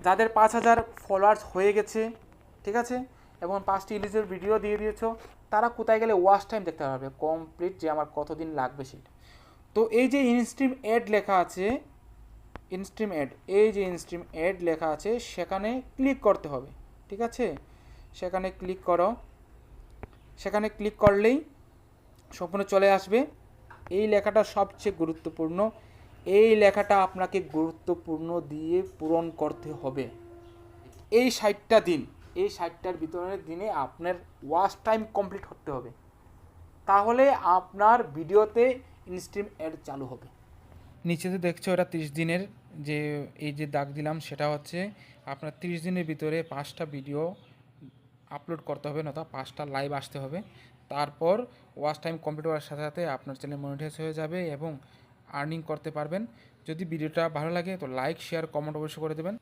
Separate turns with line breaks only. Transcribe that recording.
যাদের 5,000 ফলোয়ার্স হয়ে গেছে, ঠিক আছে, এবং 5টি ইলিজের ভিডিও দিয়ে দিয়েছো, তারা কোথায় গেলে ওয়াচ টাইম দেখতে পারবে কমপ্লিট, যে আমার কতদিন লাগবে সেটা। তো এই যে ইনস্ট্রিম অ্যাড লেখা আছে, ইনস্ট্রিম অ্যাড, এই যে ইনস্ট্রিম অ্যাড লেখা আছে সেখানে ক্লিক করতে হবে, ঠিক আছে। সেখানে ক্লিক করো, সেখানে ক্লিক করলেই সম্পূর্ণ চলে আসবে। এই লেখাটা সবচেয়ে গুরুত্বপূর্ণ, এই লেখাটা আপনাকে গুরুত্বপূর্ণ দিয়ে পূরণ করতে হবে। এই 60টা দিন, এই 60টার ভিতরে দিনে আপনার ওয়াচ টাইম কমপ্লিট করতে হবে, তাহলে আপনার ভিডিওতে ইনস্ট্রিম অ্যাড চালু হবে। নিচে তো দেখছো এটা 30 দিনের, যে এই যে দাগ দিলাম সেটা হচ্ছে আপনার 30 দিনের ভিতরে 5টা ভিডিও আপলোড করতে হবে, না তা 5টা লাইভ আসতে হবে। তারপর ওয়াচ টাইম কমপ্লিট হওয়ার সাথে সাথে আপনার চ্যানেল মনিটাইজ হয়ে যাবে এবং আর্নিং করতে পারবেন। যদি ভিডিওটা ভালো লাগে তো লাইক, শেয়ার, কমেন্ট অবশ্যই করে দেবেন।